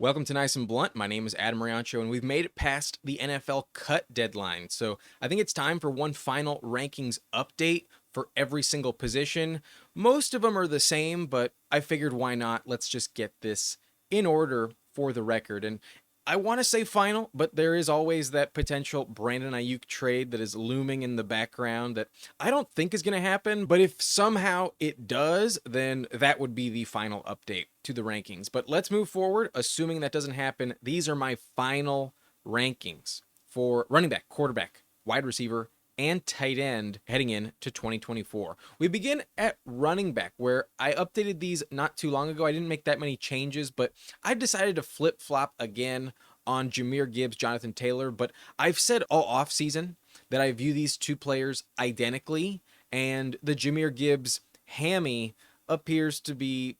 Welcome to Nice and Blunt. My name is Adam Riancho, and we've made it past the NFL cut deadline. So I think it's time for one final rankings update for every single position. Most of them are the same, but I figured why not? Let's just get this in order for the record. And I want to say final, but there is always that potential Brandon Ayuk trade that is looming in the background that I don't think is going to happen. But if somehow it does, then that would be the final update to the rankings. But let's move forward. Assuming that doesn't happen, these are my final rankings for running back, quarterback, wide receiver, and tight end heading into 2024. We begin at running back, where I updated these not too long ago. I didn't make that many changes, but I've decided to flip flop again on Jahmyr Gibbs, Jonathan Taylor. But I've said all offseason that I view these two players identically, and the Jahmyr Gibbs hammy appears to be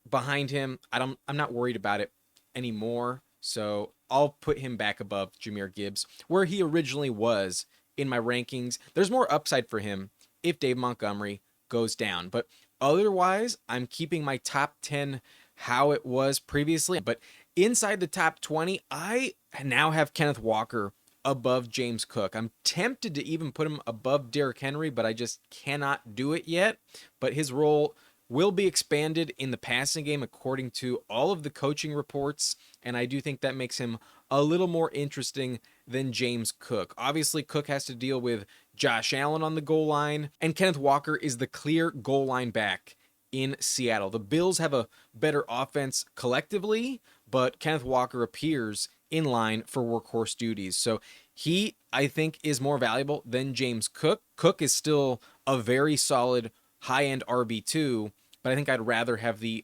behind him. I'm not worried about it anymore. So I'll put him back above Jahmyr Gibbs, where he originally was in my rankings. There's more upside for him if Dave Montgomery goes down. But otherwise, I'm keeping my top 10 how it was previously. But inside the top 20, I now have Kenneth Walker above James Cook. I'm tempted to even put him above Derrick Henry, but I just cannot do it yet. But his role will be expanded in the passing game according to all of the coaching reports, and I do think that makes him a little more interesting than James Cook. Obviously, Cook has to deal with Josh Allen on the goal line, and Kenneth Walker is the clear goal line back in Seattle. The Bills have a better offense collectively, but Kenneth Walker appears in line for workhorse duties. So he, I think, is more valuable than James Cook. Cook is still a very solid high-end RB2, but I think I'd rather have the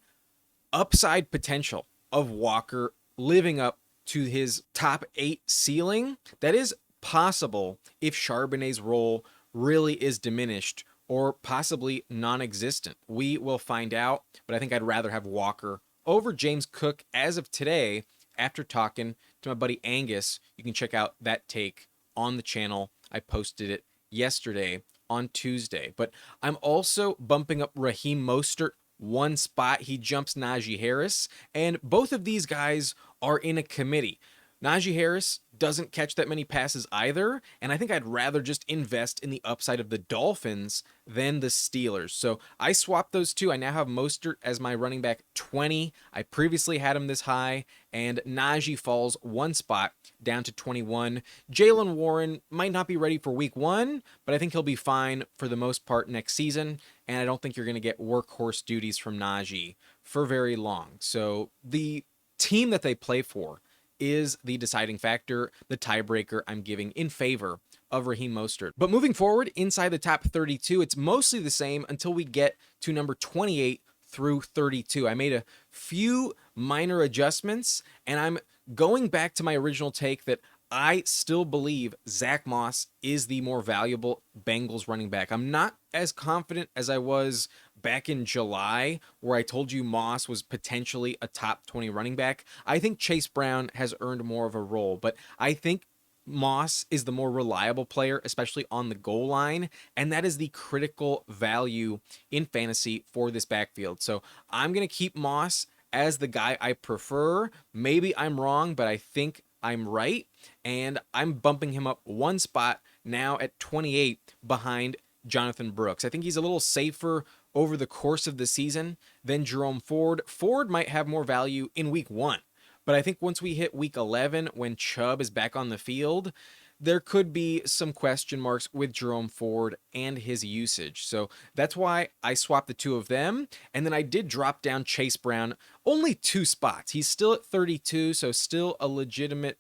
upside potential of Walker living up to his top 8 ceiling. That is possible if Charbonnet's role really is diminished or possibly non-existent. We will find out, but I think I'd rather have Walker over James Cook as of today after talking to my buddy Angus. You can check out that take on the channel. I posted it yesterday on Tuesday. But I'm also bumping up Raheem Mostert one spot. He jumps Najee Harris, and both of these guys are in a committee. Najee Harris doesn't catch that many passes either, and I think I'd rather just invest in the upside of the Dolphins than the Steelers. So I swapped those two. I now have Mostert as my running back 20. I previously had him this high, and Najee falls one spot down to 21. Jaylen Warren might not be ready for week 1, but I think he'll be fine for the most part next season, and I don't think you're going to get workhorse duties from Najee for very long. So the team that they play for is the deciding factor, the tiebreaker I'm giving in favor of Raheem Mostert. But moving forward, inside the top 32, it's mostly the same until we get to number 28 through 32. I made a few minor adjustments, and I'm going back to my original take that I still believe Zach Moss is the more valuable Bengals running back. I'm not as confident as I was back in July, where I told you Moss was potentially a top 20 running back. I think Chase Brown has earned more of a role, but I think Moss is the more reliable player, especially on the goal line, and that is the critical value in fantasy for this backfield. So I'm going to keep Moss as the guy I prefer. Maybe I'm wrong, but I think I'm right, and I'm bumping him up one spot now at 28 behind Jonathan Brooks. I think he's a little safer over the course of the season than Jerome Ford. Ford might have more value in week 1, but I think once we hit week 11, when Chubb is back on the field, there could be some question marks with Jerome Ford and his usage. So that's why I swapped the two of them. And then I did drop down Chase Brown only 2 spots. He's still at 32, so still a legitimate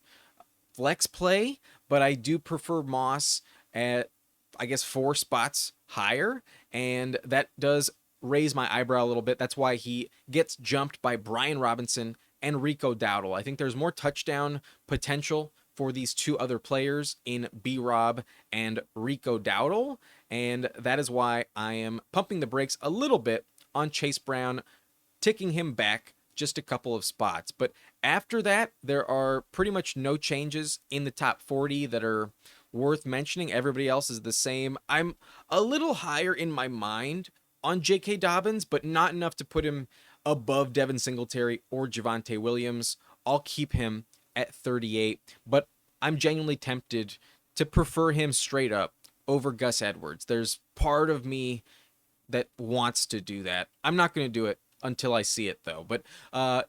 flex play, but I do prefer Moss at, I guess, 4 spots higher, and that does raise my eyebrow a little bit. That's why he gets jumped by Brian Robinson and Rico Dowdle. I think there's more touchdown potential for these two other players in B-Rob and Rico Dowdle, and that is why I am pumping the brakes a little bit on Chase Brown, ticking him back just a couple of spots. But after that, there are pretty much no changes in the top 40 that are worth mentioning. Everybody else is the same. I'm a little higher in my mind on J.K. Dobbins, but not enough to put him above Devin Singletary or Javonte Williams. I'll keep him at 38, but I'm genuinely tempted to prefer him straight up over Gus Edwards. There's part of me that wants to do that. I'm not going to do it until I see it, though. But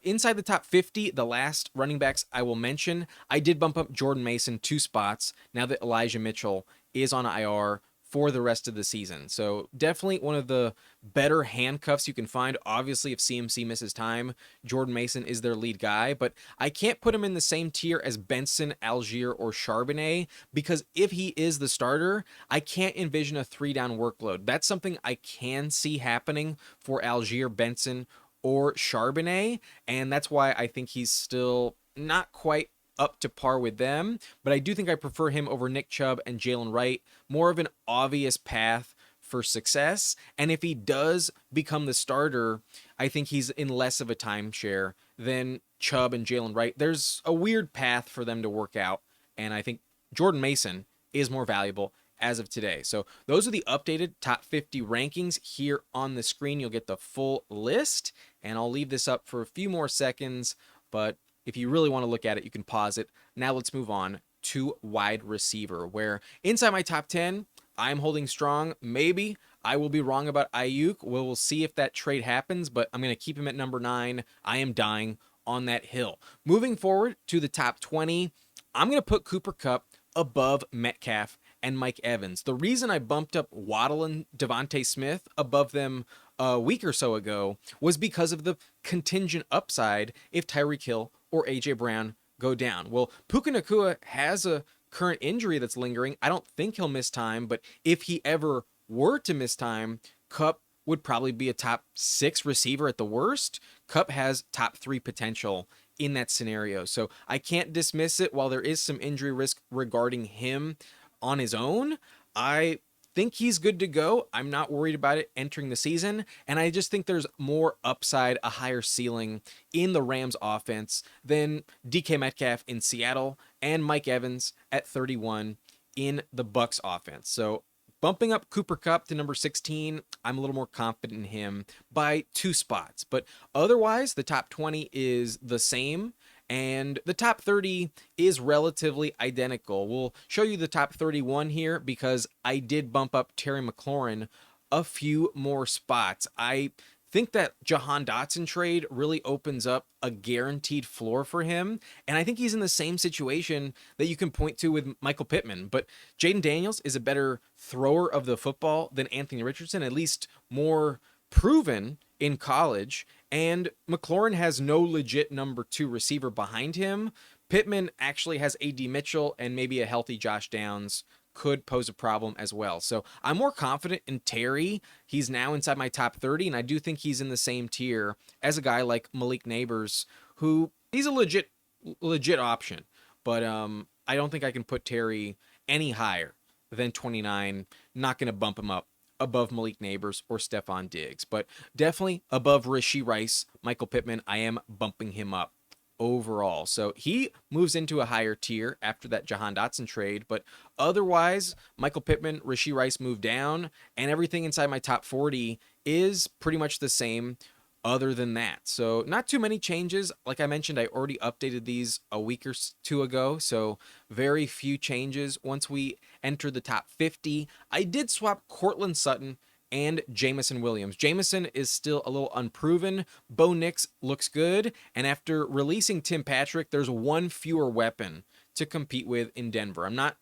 inside the top 50, the last running backs I will mention, I did bump up Jordan Mason 2 spots now that Elijah Mitchell is on IR for the rest of the season. So definitely one of the better handcuffs you can find. Obviously, if CMC misses time, Jordan Mason is their lead guy, but I can't put him in the same tier as Benson, Algier, or Charbonnet, because if he is the starter, I can't envision a 3-down workload. That's something I can see happening for Algier, Benson, or Charbonnet, and that's why I think he's still not quite up to par with them, but I do think I prefer him over Nick Chubb and Jalen Wright. More of an obvious path for success, and if he does become the starter, I think he's in less of a timeshare than Chubb and Jalen Wright. There's a weird path for them to work out, and I think Jordan Mason is more valuable as of today. So those are the updated top 50 rankings here on the screen. You'll get the full list, and I'll leave this up for a few more seconds, but if you really want to look at it, you can pause it. Now let's move on to wide receiver, where inside my top 10, I'm holding strong. Maybe I will be wrong about Ayuk. We'll see if that trade happens, but I'm going to keep him at number 9. I am dying on that hill. Moving forward to the top 20, I'm going to put Cooper Kupp above Metcalf and Mike Evans. The reason I bumped up Waddle and Devontae Smith above them a week or so ago was because of the contingent upside if Tyreek Hill or A.J. Brown go down. Well, Puka Nacua has a current injury that's lingering. I don't think he'll miss time, but if he ever were to miss time, Kupp would probably be a top 6 receiver at the worst. Kupp has top 3 potential in that scenario. So I can't dismiss it. While there is some injury risk regarding him on his own, I think he's good to go. I'm not worried about it entering the season, and I just think there's more upside, a higher ceiling in the Rams offense than DK Metcalf in Seattle and Mike Evans at 31 in the Bucs offense. So bumping up Cooper Kupp to number 16, I'm a little more confident in him by 2 spots. But otherwise, the top 20 is the same, and the top 30 is relatively identical. We'll show you the top 31 here because I did bump up Terry McLaurin a few more spots. I think that Jahan Dotson trade really opens up a guaranteed floor for him, and I think he's in the same situation that you can point to with Michael Pittman. But Jaden Daniels is a better thrower of the football than Anthony Richardson, at least more proven in college, and McLaurin has no legit number 2 receiver behind him. Pittman actually has A.D. Mitchell, and maybe a healthy Josh Downs could pose a problem as well. So I'm more confident in Terry. He's now inside my top 30, and I do think he's in the same tier as a guy like Malik Nabers, who he's a legit option. But I don't think I can put Terry any higher than 29. Not going to bump him up above Malik Nabers or Stephon Diggs, but definitely above Rashee Rice. Michael Pittman, I am bumping him up overall. So he moves into a higher tier after that Jahan Dotson trade, but otherwise, Michael Pittman, Rashee Rice moved down, and everything inside my top 40 is pretty much the same other than that. So not too many changes. Like I mentioned, I already updated these a week or 2 ago, so very few changes. Once we enter the top 50, I did swap Courtland Sutton and Jameson Williams. Jameson is still a little unproven. Bo Nix looks good, and after releasing Tim Patrick, there's one fewer weapon to compete with in Denver. I'm not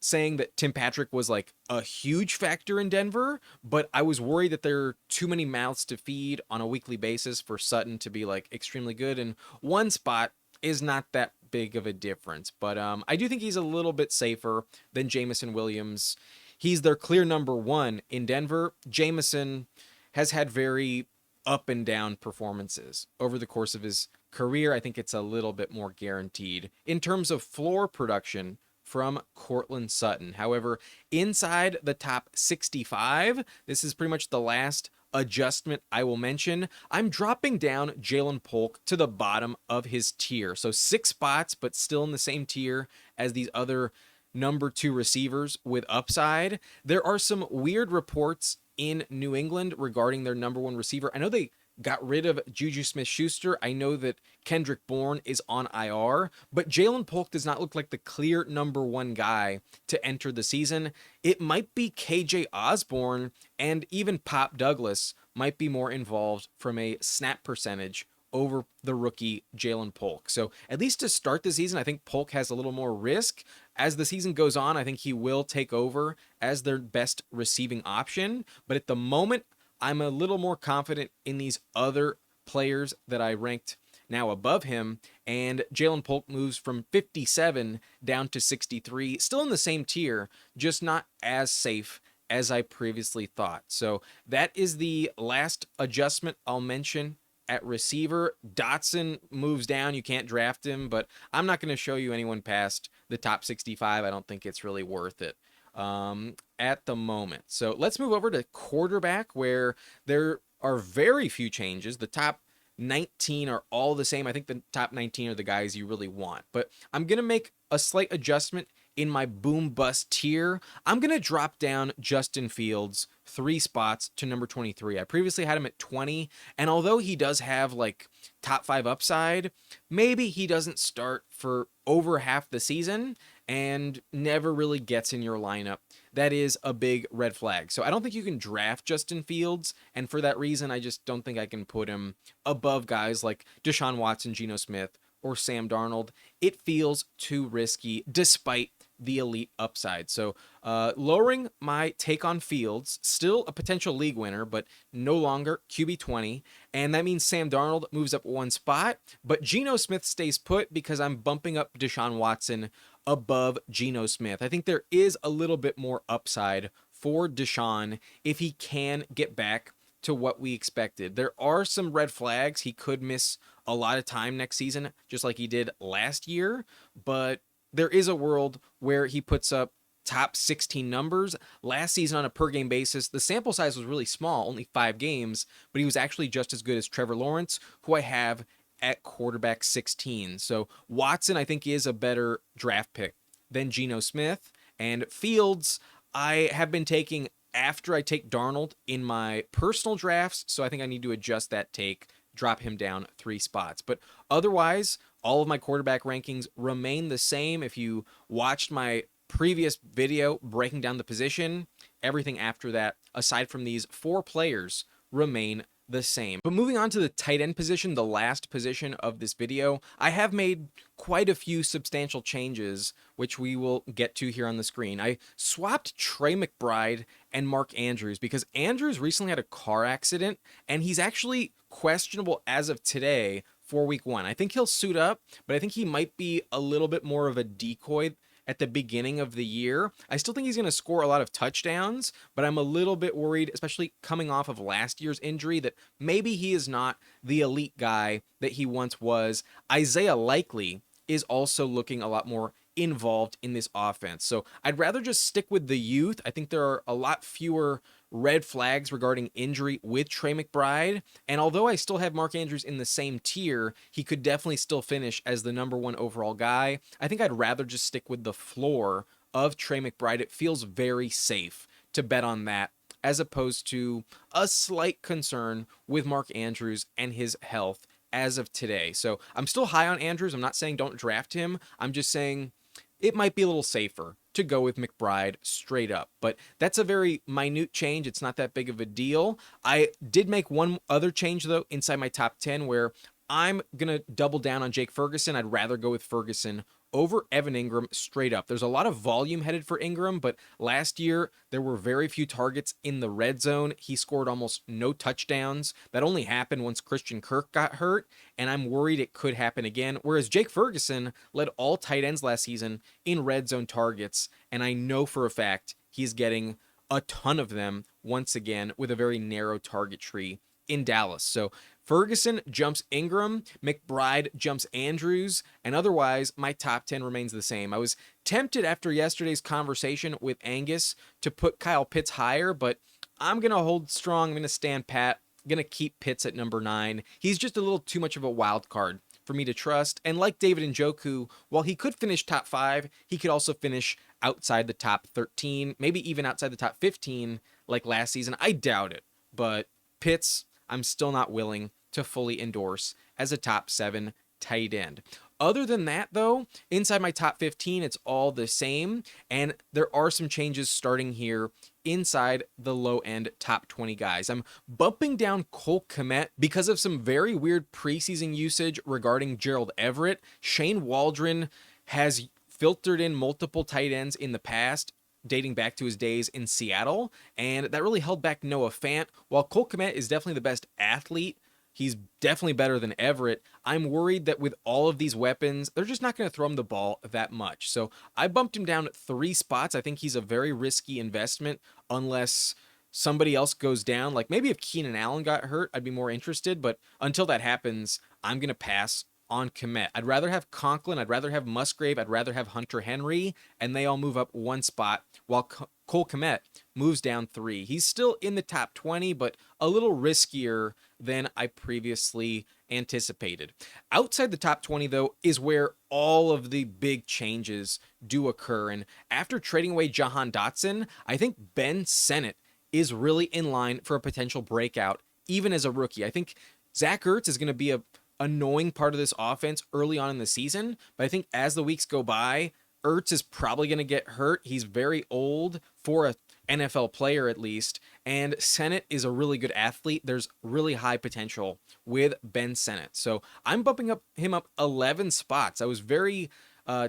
saying that Tim Patrick was like a huge factor in Denver, but I was worried that there are too many mouths to feed on a weekly basis for Sutton to be like extremely good, and one spot is not that big of a difference. But I do think he's a little bit safer than Jameson Williams. He's their clear number 1 in Denver. Jameson has had very up and down performances over the course of his career. I think it's a little bit more guaranteed in terms of floor production from Courtland Sutton. However, inside the top 65, this is pretty much the last adjustment I will mention. I'm dropping down Jalen Polk to the bottom of his tier. So 6 spots, but still in the same tier as these other number 2 receivers with upside. There are some weird reports in New England regarding their number 1 receiver. I know they got rid of Juju Smith-Schuster. I know that Kendrick Bourne is on IR, but Jalen Polk does not look like the clear number one guy to enter the season. It might be KJ Osborne, and even Pop Douglas might be more involved from a snap percentage over the rookie Jalen Polk. So at least to start the season, I think Polk has a little more risk. As the season goes on, I think he will take over as their best receiving option. But at the moment, I'm a little more confident in these other players that I ranked now above him. And Jalen Polk moves from 57 down to 63, still in the same tier, just not as safe as I previously thought. So that is the last adjustment I'll mention at receiver. Dotson moves down. You can't draft him, but I'm not going to show you anyone past the top 65. I don't think it's really worth it at the moment. So let's move over to quarterback, where there are very few changes. The top 19 are all the same. I think the top 19 are the guys you really want, but I'm going to make a slight adjustment in my boom bust tier. I'm going to drop down Justin Fields 3 spots to number 23. I previously had him at 20, and although he does have like top 5 upside, maybe he doesn't start for over half the season and never really gets in your lineup. That is a big red flag. So I don't think you can draft Justin Fields, and for that reason, I just don't think I can put him above guys like Deshaun Watson, Geno Smith, or Sam Darnold. It feels too risky despite the elite upside. So lowering my take on Fields, still a potential league winner, but no longer QB 20. And that means Sam Darnold moves up 1 spot, but Geno Smith stays put because I'm bumping up Deshaun Watson above Geno Smith. I think there is a little bit more upside for Deshaun if he can get back to what we expected. There are some red flags. He could miss a lot of time next season, just like he did last year, but there is a world where he puts up top 16 numbers. Last season on a per game basis, the sample size was really small, only 5 games, but he was actually just as good as Trevor Lawrence, who I have at quarterback 16. So Watson, I think, is a better draft pick than Geno Smith. And Fields, I have been taking after I take Darnold in my personal drafts, so I think I need to adjust that take, drop him down 3 spots. But otherwise, all of my quarterback rankings remain the same. If you watched my previous video breaking down the position, everything after that, aside from these 4 players, remain the same. But moving on to the tight end position, the last position of this video, I have made quite a few substantial changes, which we will get to here on the screen. I swapped Trey McBride and Mark Andrews because Andrews recently had a car accident, and he's actually questionable as of today for week 1. I think he'll suit up, but I think he might be a little bit more of a decoy at the beginning of the year. I still think he's going to score a lot of touchdowns, but I'm a little bit worried, especially coming off of last year's injury, that maybe he is not the elite guy that he once was. Isaiah Likely is also looking a lot more involved in this offense. So I'd rather just stick with the youth. I think there are a lot fewer red flags regarding injury with Trey McBride. And although I still have Mark Andrews in the same tier, he could definitely still finish as the number 1 overall guy. I think I'd rather just stick with the floor of Trey McBride. It feels very safe to bet on that, as opposed to a slight concern with Mark Andrews and his health as of today. So I'm still high on Andrews. I'm not saying don't draft him. I'm just saying it might be a little safer to go with McBride straight up. But that's a very minute change. It's not that big of a deal. I did make one other change, though, inside my top 10, where I'm going to double down on Jake Ferguson. I'd rather go with Ferguson over Evan Ingram straight up. There's a lot of volume headed for Ingram, but last year there were very few targets in the red zone. He scored almost no touchdowns. That only happened once Christian Kirk got hurt, and I'm worried it could happen again. Whereas Jake Ferguson led all tight ends last season in red zone targets, and I know for a fact he's getting a ton of them once again with a very narrow target tree in Dallas. So Ferguson jumps Ingram, McBride jumps Andrews, and otherwise my top 10 remains the same. I was tempted after yesterday's conversation with Angus to put Kyle Pitts higher, but I'm going to hold strong. I'm going to stand pat. I'm going to keep Pitts at number 9. He's just a little too much of a wild card for me to trust. And like David Njoku, while he could finish top 5, he could also finish outside the top 13, maybe even outside the top 15 like last season. I doubt it, but Pitts, I'm still not willing to fully endorse as a top 7 tight end. Other than that, though, inside my top 15, it's all the same. And there are some changes starting here inside the low end top 20 guys. I'm bumping down Cole Kmet because of some very weird preseason usage regarding Gerald Everett. Shane Waldron has filtered in multiple tight ends in the past, dating back to his days in Seattle, and that really held back Noah Fant. While Cole Kmet is definitely the best athlete, he's definitely better than Everett. I'm worried that with all of these weapons, they're just not going to throw him the ball that much. So I bumped him down 3 spots. I think he's a very risky investment unless somebody else goes down. Like maybe if Keenan Allen got hurt, I'd be more interested. But until that happens, I'm going to pass on Kmet. I'd rather have Conklin, I'd rather have Musgrave, I'd rather have Hunter Henry, and they all move up 1 spot while Cole Kmet moves down 3. He's still in the top 20, but a little riskier than I previously anticipated. Outside the top 20, though, is where all of the big changes do occur. And after trading away Jahan Dotson, I think Ben Sinnott is really in line for a potential breakout, even as a rookie. I think Zach Ertz is going to be a annoying part of this offense early on in the season, but I think as the weeks go by, Ertz is probably going to get hurt. He's very old for a NFL player at least, and Sinnott is a really good athlete. There's really high potential with Ben Sinnott. So I'm bumping him up 11 spots. I was very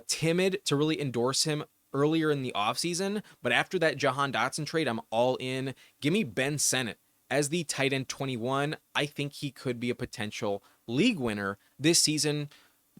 timid to really endorse him earlier in the offseason, but after that Jahan Dotson trade, I'm all in. Give me Ben Sinnott as the tight end 21. I think he could be a potential league winner this season,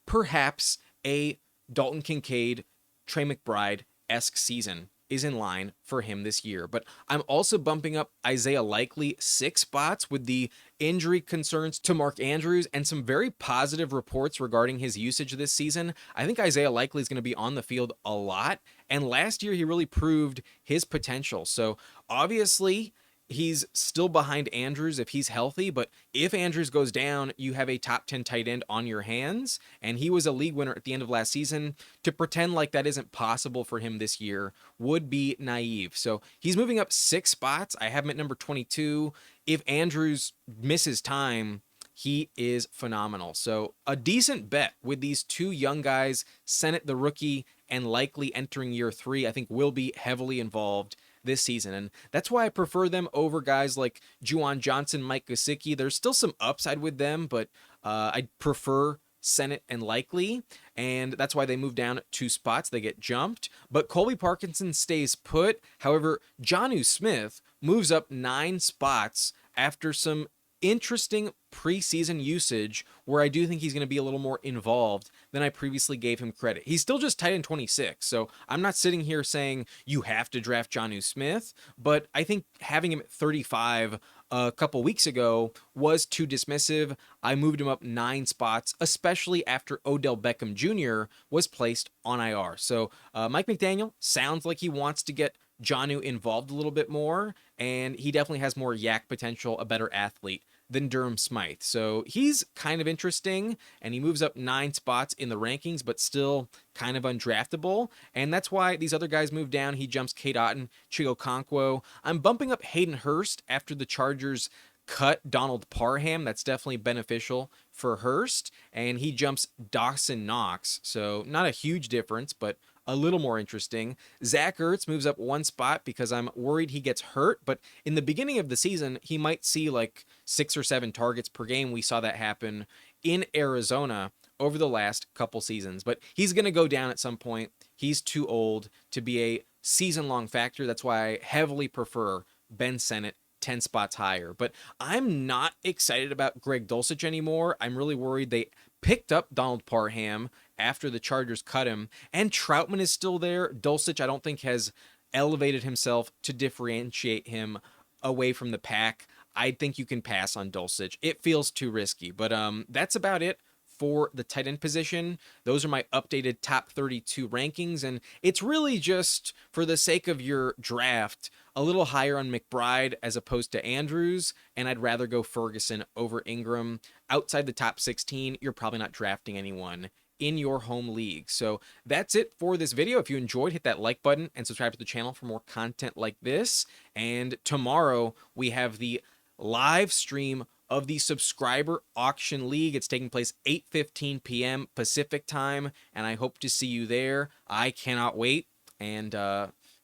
perhaps a Dalton Kincaid, Trey McBride-esque season is in line for him this year. But I'm also bumping up Isaiah Likely 6 spots with the injury concerns to Mark Andrews and some very positive reports regarding his usage this season. I think Isaiah Likely is going to be on the field a lot, and last year he really proved his potential. So obviously he's still behind Andrews if he's healthy, but if Andrews goes down, you have a top 10 tight end on your hands, and he was a league winner at the end of last season. To pretend like that isn't possible for him this year would be naive. So he's moving up 6 spots. I have him at number 22. If Andrews misses time, he is phenomenal. So a decent bet with these 2 young guys, Sinnott the rookie and Likely entering year 3, I think will be heavily involved this season. And that's why I prefer them over guys like Juwan Johnson, Mike Gesicki. There's still some upside with them, but I prefer Sinnott and Likely, and that's why they move down 2 spots. They get jumped, but Colby Parkinson stays put. However, Jonnu Smith moves up 9 spots after some interesting preseason usage where I do think he's going to be a little more involved than I previously gave him credit. He's still just tight end 26, so I'm not sitting here saying you have to draft Jonnu Smith, but I think having him at 35 a couple weeks ago was too dismissive. I moved him up 9 spots, especially after Odell Beckham Jr. was placed on IR. So Mike McDaniel sounds like he wants to get Jonnu involved a little bit more, and he definitely has more yak potential, a better athlete than Durham Smythe. So he's kind of interesting, and he moves up 9 spots in the rankings, but still kind of undraftable. And that's why these other guys move down. He jumps Cade Otton, Chigo Okonkwo. I'm bumping up Hayden Hurst after the Chargers cut Donald Parham. That's definitely beneficial for Hurst. And he jumps Dawson Knox. So not a huge difference, but a little more interesting. Zach Ertz moves up 1 spot because I'm worried he gets hurt, but in the beginning of the season, he might see like 6 or 7 targets per game. We saw that happen in Arizona over the last couple seasons, but he's going to go down at some point. He's too old to be a season-long factor. That's why I heavily prefer Ben Sinnott 10 spots higher. But I'm not excited about Greg Dulcich anymore. I'm really worried they picked up Donald Parham after the Chargers cut him, and Troutman is still there. Dulcich, I don't think, has elevated himself to differentiate him away from the pack. I think you can pass on Dulcich. It feels too risky, but that's about it for the tight end position. Those are my updated top 32 rankings, and it's really just for the sake of your draft, a little higher on McBride as opposed to Andrews, and I'd rather go Ferguson over Ingram. Outside the top 16, you're probably not drafting anyone in your home league. So that's it for this video. If you enjoyed, hit that like button and subscribe to the channel for more content like this. And tomorrow we have the live stream of the subscriber auction league. It's taking place 8:15 p.m. Pacific time, and I hope to see you there. I cannot wait. And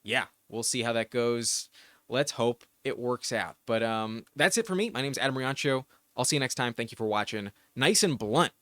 yeah, we'll see how that goes. Let's hope it works out. But that's it for me. My name is Adam Riancho. I'll see you next time. Thank you for watching. Nice and blunt.